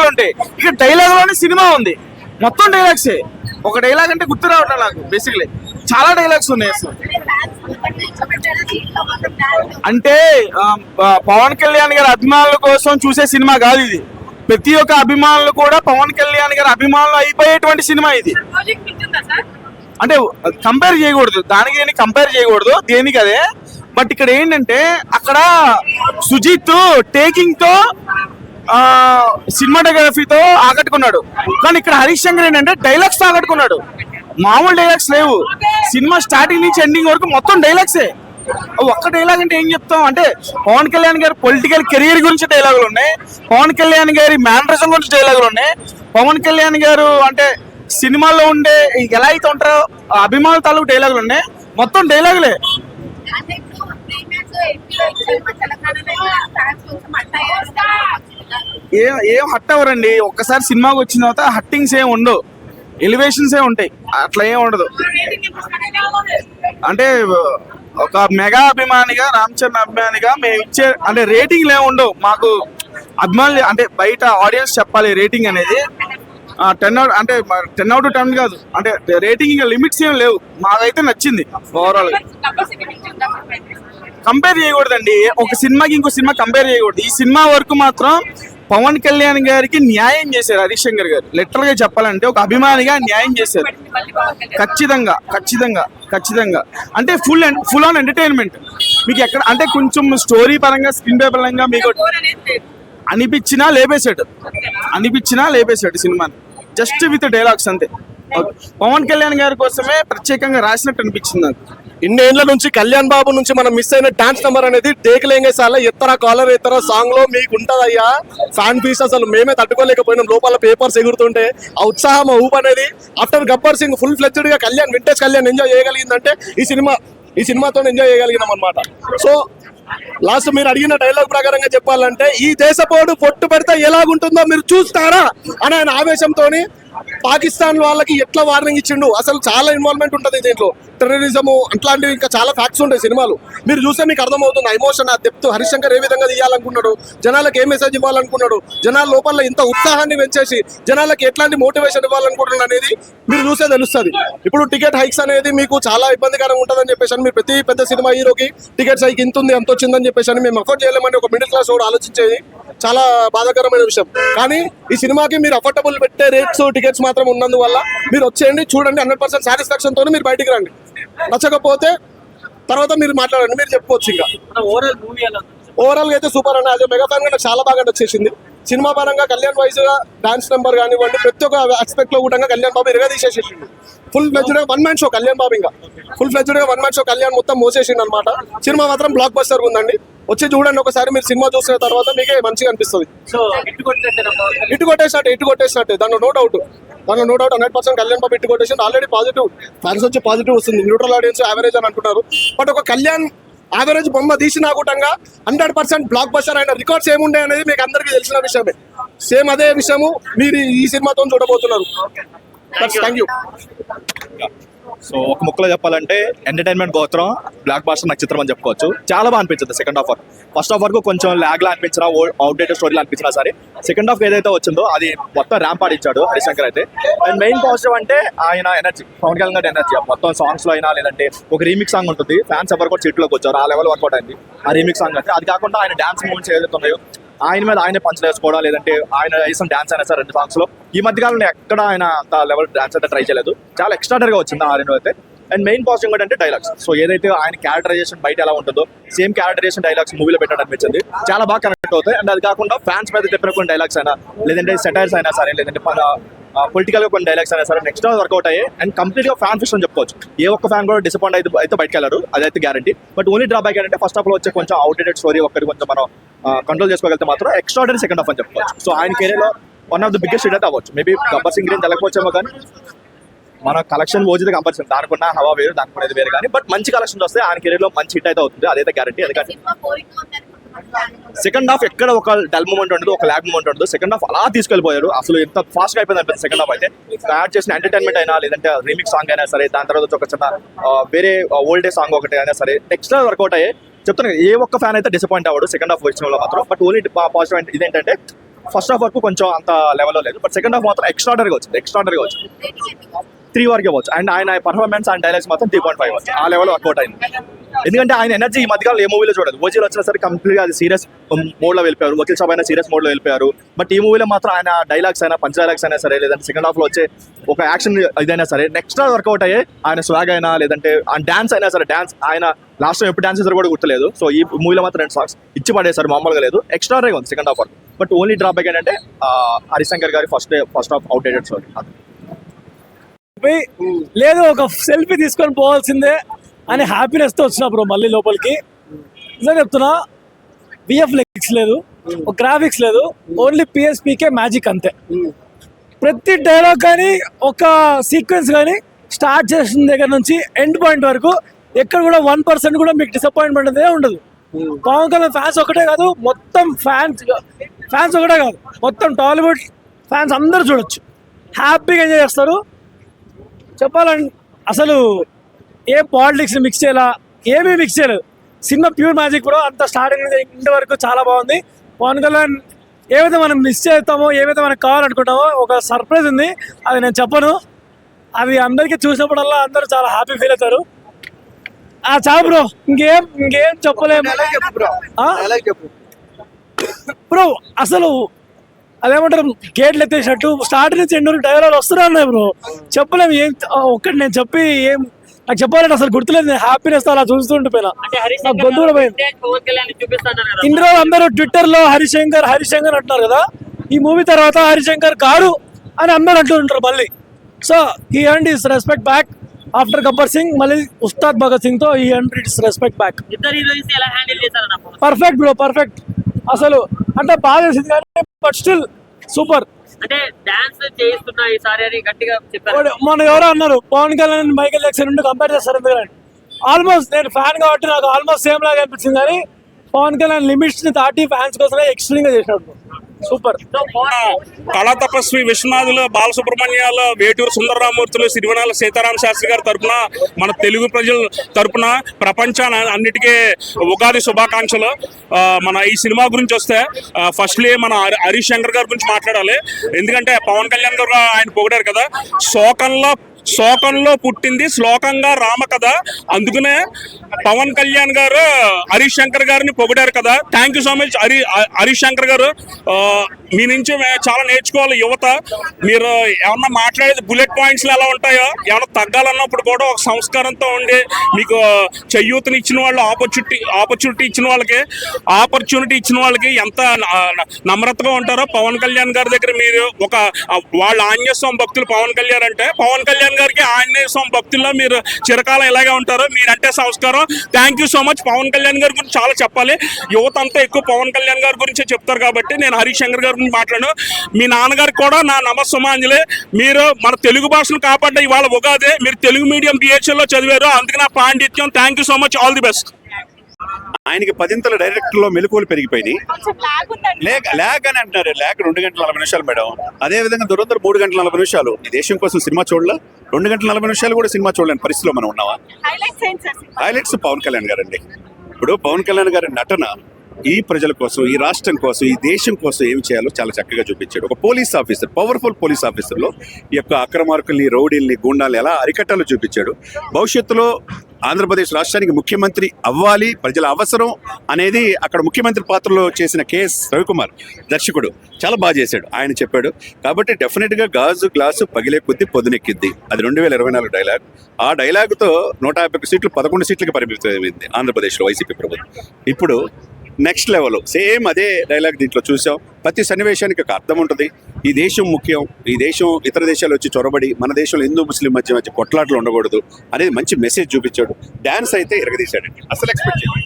డైలాగులు ఉంటాయి. ఇక డైలాగులోనే సినిమా ఉంది, మొత్తం డైలాగ్సే. ఒక డైలాగ్ అంటే గుర్తు రావట్లేదు నాకు. బేసిక్లీ చాలా డైలాగ్స్ ఉన్నాయి అసలు. అంటే పవన్ కళ్యాణ్ గారి అభిమానుల కోసం చూసే సినిమా కాదు ఇది. ప్రతి ఒక్క అభిమానులు కూడా పవన్ కళ్యాణ్ గారి అభిమానులు అయిపోయేటువంటి సినిమా ఇది. అంటే కంపేర్ చేయకూడదు, దానికి దేనికి కంపేర్ చేయకూడదు, దేనికి అదే. బట్ ఇక్కడ ఏంటంటే అక్కడ సుజిత్ టేకింగ్ తో సినిమాటోగ్రఫీతో ఆకట్టుకున్నాడు, కానీ ఇక్కడ హరీష్ శంకర్ ఏంటంటే డైలాగ్స్ తో ఆకట్టుకున్నాడు. మామూలు డైలాగ్స్ లేవు. సినిమా స్టార్టింగ్ నుంచి ఎండింగ్ వరకు మొత్తం డైలాగ్సే. ఒక్క డైలాగ్ అంటే ఏం చెప్తాం అంటే, పవన్ కళ్యాణ్ గారి పొలిటికల్ కెరీర్ గురించి డైలాగులు ఉన్నాయి, పవన్ కళ్యాణ్ గారి మేనరిజం గురించి డైలాగులు ఉన్నాయి, పవన్ కళ్యాణ్ గారు అంటే సినిమాల్లో ఉండే ఎలా అయితే ఉంటారో అభిమానుల తాలూకు డైలాగులు ఉన్నాయి. మొత్తం డైలాగులే. ఏం హట్ అవ్వరండి. ఒక్కసారి సినిమాకి వచ్చిన తర్వాత హట్టింగ్స్ ఏం ఉండవు, ఎలివేషన్స్ ఏ ఉంటాయి, అట్లా ఏం ఉండదు. అంటే ఒక మెగా అభిమానిగా, రామ్ చరణ్ అభిమానిగా మేము ఇచ్చే అంటే రేటింగ్లు ఏమి ఉండవు మాకు. అభిమానులు అంటే బయట ఆడియన్స్ చెప్పాలి రేటింగ్ అనేది. 10 అంటే 10 out of 10 కాదు, అంటే రేటింగ్ ఇంకా లిమిట్స్ ఏం లేవు. మాకైతే నచ్చింది ఓవరాల్. కంపేర్ చేయకూడదండి, ఒక సినిమాకి ఇంకో సినిమా కంపేర్ చేయకూడదు. ఈ సినిమా వరకు మాత్రం పవన్ కళ్యాణ్ గారికి న్యాయం చేశారు హరీష్ శంకర్ గారు. లిటరల్ గా చెప్పాలంటే ఒక అభిమానిగా న్యాయం చేశారు. ఖచ్చితంగా ఖచ్చితంగా ఖచ్చితంగా అంటే ఫుల్ ఆన్ ఎంటర్టైన్మెంట్. మీకు ఎక్కడ అంటే కొంచెం స్టోరీ పరంగా, స్క్రీన్ ప్లే పరంగా మీకు అనిపించినా లేపేశాడు సినిమాని, జస్ట్ విత్ డైలాగ్స్ అంతే. పవన్ కళ్యాణ్ గారి కోసమే ప్రత్యేకంగా రాసినట్టు అనిపించింది నాకు. ఇన్నేళ్ల నుంచి కళ్యాణ్ బాబు నుంచి మనం మిస్ అయిన డాన్స్ నెంబర్ అనేది టేకలేంగే సార్లు ఎత్తర కాలర్ ఎత్తర సాంగ్ లో మీకు ఉంటదయ్యా. ఫ్యాన్ పీస్ అసలు మేమే తట్టుకోలేకపోయినాం. లోపల పేపర్స్ ఎగురుతుంటే ఆ ఉత్సాహం, ఆ ఊపు అనేది after Gabbar Singh full fledged గా వింటేజ్ కళ్యాణ్ ఎంజాయ్ చేయగలిగిందంటే ఈ సినిమాతో ఎంజాయ్ చేయగలిగినాం అనమాట. సో లాస్ట్ మీరు అడిగిన డైలాగ్ ప్రకారంగా చెప్పాలంటే, ఈ దేశపోడు పొట్టు పెడితే ఎలాగుంటుందో మీరు చూస్తారా అని ఆయన ఆవేశంతో పాకిస్తాన్ వాళ్ళకి ఎట్లా వార్నింగ్ ఇచ్చిండు. అసలు చాలా ఇన్వాల్వ్మెంట్ ఉంటుంది దీంట్లో, టెర్రరిజము అట్లాంటివి ఇంకా చాలా ఫ్యాక్ట్స్ ఉంటాయి సినిమాలు. మీరు చూస్తే మీకు అర్థమవుతుంది ఆ ఎమోషన్, ఆ డెప్త్. హరీష్ శంకర్ ఏ విధంగా తీయాలనుకున్నాడు, జనాలకు ఏ మెసేజ్ ఇవ్వాలనుకున్నాడు, జనాల లోపల ఇంత ఉత్సాహాన్ని పెంచేసి జనాలకి ఎట్లాంటి మోటివేషన్ ఇవ్వాలనుకుంటున్నాడు అనేది మీరు చూస్తే తెలుస్తుంది. ఇప్పుడు టికెట్ హైక్స్ అనేది మీకు చాలా ఇబ్బందికరంగా ఉంటుందని చెప్పేసి మీరు ప్రతి పెద్ద సినిమా హీరోకి టికెట్స్ హైక్ ఇంత ఉంది, అంత వచ్చిందని చెప్పేసి మేము అఫోర్డ్ చేయలేమని ఒక మిడిల్ క్లాస్ కూడా ఆలోచించేది చాలా బాధాకరమైన విషయం. కానీ ఈ సినిమాకి మీరు అఫోర్డబుల్ పెట్టే రేట్స్, టికెట్స్ మాత్రం ఉన్నందువల్ల మీరు వచ్చేయండి, చూడండి, 100% సాటిస్ఫాక్షన్ తోనే మీరు బయటికి రండి. నచ్చకపోతే తర్వాత మీరు మాట్లాడండి, మీరు చెప్పుకోవచ్చు. ఇంకా ఓవరాల్ గా అయితే సూపర్ అన్న. అదే మెగా ఫ్యాన్ గా నాకు చాలా బాగా నచ్చేసింది. సినిమా పరంగా కళ్యాణ్ వైజ్ గా డాన్స్ నెంబర్ కానివ్వండి, ప్రతి ఒక్క ఆస్పెక్ట్ లో కూడా కళ్యాణ్ బాబు ఇరగా తీసేసేసిండు. ఫుల్ ఫ్లెడ్జ్డ్ గా 1 man షో కళ్యాణ్ బాబు, ఇంకా ఫుల్ ఫ్లెడ్జ్డ్ గా 1 man షో కళ్యాణ్ మొత్తం మోసేసిండు అనమాట. సినిమా మాత్రం బ్లాక్ బస్టర్ ఉందండి. వచ్చి చూడండి ఒకసారి, మీరు సినిమా చూసిన తర్వాత మీకే మంచిగా అనిపిస్తుంది. ఇటు కొట్టేసినట్టే, దాంట్లో నో డౌట్ 100% కళ్యాణ్ బాబు ఇటు కొట్టేసి ఆల్రెడీ పాజిటివ్ ఫ్యాన్స్ వచ్చి పాజిటివ్ వస్తుంది. న్యూట్రల్ ఆడియన్స్ యావరేజ్ అని అంటున్నారు. బట్ ఒక కళ్యాణ్ యావరేజ్ బొమ్మ తీసినా కూడా 100% బ్లాక్ బస్టర్ అయిన రికార్డ్స్ ఏముండే అనేది మీకు అందరికీ తెలిసిన విషయమే. సేమ్ అదే విషయము మీరు ఈ సినిమాతో చూడబోతున్నారు. Thank you. సో ఒక ముక్కలో చెప్పాలంటే ఎంటర్టైన్మెంట్ గోత్రం బ్లాక్ బాస్టర్ నక్షత్రం అని చెప్పుకోవచ్చు. చాలా బాగా అనిపించింది సెకండ్ హాఫ్. ఫస్ట్ హాఫ్ వరకు కొంచెం ల్యాగ్లా అనిపించినా, అవుట్డేటెడ్ స్టోరీలా అనిపించినా సరే, సెకండ్ హాఫ్ ఏదైతే వచ్చిందో అది మొత్తం ర్యాంప్ ఆడిచ్చాడు హరీష్ శంకర్ అయితే. అండ్ మెయిన్ పాజిటివ్ అంటే ఆయన ఎనర్జీ, పవన్ కళ్యాణ్ గారి ఎనర్జీ మొత్తం సాంగ్స్ లో అయినా, లేదంటే ఒక రీమిక్స్ సాంగ్ ఉంటుంది, ఫ్యాన్స్ ఎవరు కూడా సీట్లోకి వచ్చారు, ఆ లెవెల్ వర్కౌట్ అయింది ఆ రీమిక్స్ సాంగ్ అంటే. అది కాకుండా ఆయన డాన్స్ మూవ్మెంట్స్ ఏదైతే ఉన్నాయో ఆయన మీద ఆయనే పంచులు వేసుకోవడం, లేదంటే ఆయన వేసిన డాన్స్ అయినా సార్ 2 songs లో. ఈ మధ్యకాలంలో ఎక్కడ ఆయన అంత లెవెల్ డాన్స్ అయితే ట్రై చేయలేదు. చాలా ఎక్స్ట్రాడర్గా వచ్చింది ఆ 2 అయితే. అండ్ మెయిన్ పాజిటివ్ ఏంటంటే డైలాగ్స్. సో ఏదైతే ఆయన క్యారెక్టరైజేషన్ బయట ఎలా ఉంటుందో సేమ్ క్యారెక్టరైజేషన్ డైలాగ్స్ మూవీలో పెట్టడం అనిపించింది. చాలా బాగా కనెక్ట్ అవుతాయి. అండ్ అది కాకుండా ఫ్యాన్స్ మీద చెప్పిన కొన్ని డైలాగ్స్ అయినా, లేదంటే సెటైర్స్ అయినా సరే, లేదంటే పొలిటికల్ గా కొన్ని డైలాగ్స్ అయినా సరే నెక్స్ట్ వర్కౌట్ అయ్యాయి. అండ్ కంప్లీట్ గా ఫ్యాన్ ఫిక్షన్ చెప్పుకోవచ్చు. ఏ ఒక్క ఫ్యాన్ కూడా డిసప్పాయింట్ అయితే బయటకు వెళ్ళారు, అదైతే గ్యారంటీ. బట్ ఓన్లీ డ్రాబ్యాక్ ఏంటంటే ఫస్ట్ హాఫ్ లో వచ్చే కొంచెం అవుట్డేటెడ్ స్టోరీ ఒక్కటి కొంచెం మనం కంట్రోల్ చేసుకోగలిగితే మాత్రం ఎక్స్ట్రాడనరీ సెకండ్ హాఫ్ అని చెప్పుకోవచ్చు. సో ఆయన కెరీర్ లో one of the biggest hit అయితే అవ్వచ్చు. మేబీ గబ్బర్ సింగ్ గురించి తెలకపోవచ్చేమో, కానీ మన కలెక్షన్ ఓజితే కంపల్సరీ, దానికున్న హవా వేరు, దానికి వేరు. కానీ బట్ మంచి కలెక్షన్ వస్తే ఆయన కెరీర్ లో మంచి హిట్ అయితే అవుతుంది, అదైతే గ్యారంటీ. ఎందుకంటే సెకండ్ హాఫ్ ఎక్కడ ఒక డల్ మూమెంట్ ఉండదు, ఒక ల్యాగ్ మూమెంట్ ఉండదు. సెకండ్ హాఫ్ అలా తీసుకెళ్ళిపోయారు. అసలు ఎంత ఫాస్ట్ గా అయిపోయింది అనిపిస్తుంది సెకండ్ హాఫ్ అయితే. యాడ్ చేసిన ఎంటర్టైన్మెంట్ అయినా, లేదంటే రీమిక్స్ సాంగ్ అయినా సరే, దాని తర్వాత ఒక చిన్న వేరే ఓల్డ్ డే సాంగ్ ఒకటి అయినా సరే నెక్స్ట్ వర్కౌట్ అయ్యాయి. చెప్తాను, ఏ ఒక్క ఫ్యాన్ అయితే డిసప్పాయింట్ అవ్వడు సెకండ్ హాఫ్ విషయంలో మాత్రం. బట్ ఓన్లీ పాజిటివ్ ఇదేంటంటే ఫస్ట్ హాఫ్ వరకు కొంచెం అంత లెవెల్లో లేదు, బట్ సెకండ్ హాఫ్ మాత్రం ఎక్స్ట్రాడనరీగా వచ్చింది 3 వరకే వచ్చు. అండ్ ఆయన పర్ఫార్మెన్స్ అండ్ డైలాగ్స్ మాత్రం 3.5 వచ్చు. ఆ లెవెల్ వర్కౌట్ అయింది. ఎందుకంటే ఆయన ఎనర్జీ ఈ మధ్యకాలంలో ఏ మూవీలో చూడదు. ఓజీలో వచ్చినా సరే కంప్లీట్గా అది సీరియస్ మోడ్లో వెళ్ళిపోయారు, వకీల్ సాబ్ అయినా సీరియస్ మోడ్లో వెళ్ళిపోయారు. బట్ ఈ మూవీలో మాత్రం ఆయన డైలాగ్స్ అయినా పంచ్ డైలాగ్స్ అయినా సరే, లేదంటే సెకండ్ హాఫ్లో వచ్చే ఒక యాక్షన్ ఇదైనా సరే నెక్స్ట్ వర్కౌట్ అయ్యే. ఆయన స్వాగ్ అయినా లేదంటే ఆయన డాన్స్ అయినా సరే, డాన్స్ ఆయన లాస్ట్ టైం ఎప్పుడు డాన్స్ చేశారు కూడా గుర్తులేదు. సో ఈ మూవీలో మాత్రం 2 సాంగ్స్ ఇచ్చి పడేశారు, మామూలుగా లేదు, ఎక్స్ట్రాడనరీగా ఉంది సెకండ్ హాఫ్ వరకు. బట్ ఓన్లీ డ్రాబ్యాక్ ఏంటంటే హరిశంకర్ గారి ఫస్ట్ హాఫ్ అవుట్డేటెడ్ స్టోరీ. లేదు ఒక సెల్ఫీ తీసుకొని పోవాల్సిందే అని హ్యాపీనెస్ తో వచ్చినప్పుడు మళ్ళీ లోపలికి నిజంగా చెప్తున్నా. విఎఫ్ఎక్స్ లేదు, ఒక గ్రాఫిక్స్ లేదు, ఓన్లీ పిఎస్పీకే మ్యాజిక్ అంతే. ప్రతి డైలాగ్ కానీ ఒక సీక్వెన్స్ కానీ స్టార్ట్ చేసిన దగ్గర నుంచి ఎండ్ పాయింట్ వరకు ఎక్కడ కూడా 1% కూడా మీకు డిసప్పాయింట్మెంట్ అనేది ఉండదు. పవన్ కళ్యాణ్ ఫ్యాన్స్ ఒకటే కాదు, మొత్తం ఫ్యాన్స్ ఒకటే కాదు, మొత్తం టాలీవుడ్ ఫ్యాన్స్ అందరూ చూడొచ్చు, హ్యాపీగా ఎంజాయ్ చేస్తారు. చెప్పాలంటే అసలు ఏ పాలిటిక్స్ మిక్స్ చేయాలా, ఏమీ మిక్స్ చేయలేదు. సినిమా ప్యూర్ మ్యాజిక్ కూడా అంత స్టార్టింగ్ నుంచి ఇంటి వరకు చాలా బాగుంది. పవన్ కళ్యాణ్ ఏవైతే మనం మిస్ చేస్తామో, ఏవైతే మనకు కావాలనుకుంటామో ఒక సర్ప్రైజ్ ఉంది, అది నేను చెప్పను. అది అందరికీ చూసినప్పుడల్లా అందరూ చాలా హ్యాపీ ఫీల్ అవుతారు. చా బ్రో, ఇంకేం చెప్పలేము బ్రో. అసలు అదేమంటారు, గేట్లు ఎత్తేసినట్టు స్టార్ట్ నుంచి ఎండ్ వరకు డైలాగ్ వస్తున్నాయి బ్రో. చెప్పలేము ఏం. ఒక్కటి నేను చెప్పి ఏం నాకు చెప్పాలంటే అసలు గుర్తులేదు. నేను హ్యాపీనెస్ అలా చూస్తుండిపోయినా, నాకు గొంతు కూడా పోయింది. ఇన్ని రోజులు అందరూ ట్విట్టర్ లో హరిశంకర్ అంటున్నారు కదా, ఈ మూవీ తర్వాత హరిశంకర్ గారు అని అందరూ అంటుంటారు మళ్ళీ. So he earned his respect back after Gabbar Singh. మళ్ళీ ఉస్తాద్ భగత్ సింగ్ తో he earned his respect back. Perfect bro, perfect. అసలు అంటే బాగా చేసింది కానీ బట్ స్టిల్ సూపర్. అంటే డాన్స్ చేయిస్తున్నా ఈసారి అని గట్టిగా చెప్పారు. మొన్న ఎవరో అన్నారు పవన్ కళ్యాణ్ మైకేల్ జాక్సన్ నుండి కంపేర్ చేస్తారు ఎందుకంటే, ఆల్మోస్ట్ నేను ఫ్యాన్ కాబట్టి నాకు ఆల్మోస్ట్ సేమ్ లాగా అనిపించింది. కానీ పవన్ కళ్యాణ్ లిమిట్స్ ని దాటి ఫ్యాన్స్ కోసమే ఎక్స్ట్రీమ్ గా చేసినాడు. సూపర్. కళా తపస్వి విశ్వనాథులు, బాలసుబ్రహ్మణ్యాలు, వేటూరు సుందరరామూర్తులు, సిరివనాల సీతారామ శాస్త్రి గారి తరపున, మన తెలుగు ప్రజల తరపున ప్రపంచాన్ని అన్నిటికీ ఉగాది శుభాకాంక్షలు. మన ఈ సినిమా గురించి వస్తే ఫస్ట్లీ మన హరీష్ శంకర్ గారి గురించి మాట్లాడాలి. ఎందుకంటే పవన్ కళ్యాణ్ గారు ఆయన పొగిడారు కదా, శోకంలో పుట్టింది శ్లోకంగా రామకథ. అందుకనే పవన్ కళ్యాణ్ గారు హరీష్ శంకర్ గారిని పొగిడారు కదా. Thank you so much Harish Shankar గారు. మీ నుంచి చాలా నేర్చుకోవాలి యువత. మీరు ఏమన్నా మాట్లాడేది బుల్లెట్ పాయింట్స్లో ఎలా ఉంటాయో, ఏమన్నా తగ్గాలన్నప్పుడు కూడా ఒక సంస్కారంతో ఉండి మీకు చెయ్యూతని ఇచ్చిన వాళ్ళు, ఆపర్చునిటీ ఇచ్చిన వాళ్ళకి ఎంత నమ్రతగా ఉంటారో పవన్ కళ్యాణ్ గారి దగ్గర మీరు ఒక వాళ్ళ ఆంజనేయ స్వామి భక్తులు పవన్ కళ్యాణ్ అంటే, పవన్ కళ్యాణ్ గారికి ఆంజనేయ స్వామి భక్తుల్లో మీరు చిరకాలం ఇలాగే ఉంటారు. మీరంటే సంస్కారం. Thank you so much. Pawan Kalyan గారి గురించి చాలా చెప్పాలి. యువత అంతా ఎక్కువ పవన్ కళ్యాణ్ గారి గురించే చెప్తారు కాబట్టి నేను హరీష్ శంకర్ గారి గురించి మాట్లాడాను. మీ నాన్నగారికి కూడా నా నమస్సుమాంజలి. మీరు మన తెలుగు భాషను కాపాడ్డ ఇవాళ ఉగాది. మీరు తెలుగు మీడియం డిహెచ్ఎల్లో చదివారు, అందుకే నా పాండిత్యం. Thank you so much. All the best. ఆయనకి 10 డైరెక్టర్లో మెలకువలు పెరిగిపోయినాయి. ల్యాగ్ అని అంటున్నారు. ల్యాగ్ 2 గంటల 40 నిమిషాలు మేడం. అదే విధంగా దురంధర్ 3 గంటల 40 నిమిషాలు. ఈ దేశం కోసం సినిమా చూడలే. 2 గంటల 40 నిమిషాలు కూడా సినిమా చూడలేని పరిస్థితిలో మనం ఉన్నావా? హైలైట్స్ పవన్ కళ్యాణ్ గారు అండి. ఇప్పుడు పవన్ కళ్యాణ్ గారి నటన ఈ ప్రజల కోసం, ఈ రాష్ట్రం కోసం, ఈ దేశం కోసం ఏమి చేయాలో చాలా చక్కగా చూపించాడు. ఒక పోలీస్ ఆఫీసర్, పవర్ఫుల్ పోలీస్ ఆఫీసర్లో ఈ యొక్క అక్రమార్కుల్ని, రౌడీల్ని, గుండాలు ఎలా అరికట్టాలో చూపించాడు. భవిష్యత్తులో ఆంధ్రప్రదేశ్ రాష్ట్రానికి ముఖ్యమంత్రి అవ్వాలి, ప్రజల అవసరం అనేది అక్కడ ముఖ్యమంత్రి పాత్రలో చేసిన కేఎస్ రవికుమార్ దర్శకుడు చాలా బాగా చేశాడు. ఆయన చెప్పాడు కాబట్టి డెఫినెట్గా గాజు గ్లాసు పగిలే కొద్దీ పొద్దునెక్కిద్ది. అది 2024 డైలాగ్. ఆ డైలాగ్తో 151 సీట్లు 11 సీట్లకి పరిమితమైంది ఆంధ్రప్రదేశ్లో వైసీపీ ప్రభుత్వం. ఇప్పుడు నెక్స్ట్ లెవెల్ సేమ్ అదే డైలాగ్ దీంట్లో చూసాం. ప్రతి సన్నివేశానికి ఒక అర్థం ఉంటుంది. ఈ దేశం ముఖ్యం, ఈ దేశం ఇతర దేశాలు వచ్చి చొరబడి మన దేశంలో హిందూ ముస్లిం మధ్య కొట్లాట్లు ఉండకూడదు అనేది మంచి మెసేజ్ చూపించాడు. డాన్స్ అయితే ఎరగదీశాడండి. అసలు ఎక్స్పెక్ట్ చేయాలి.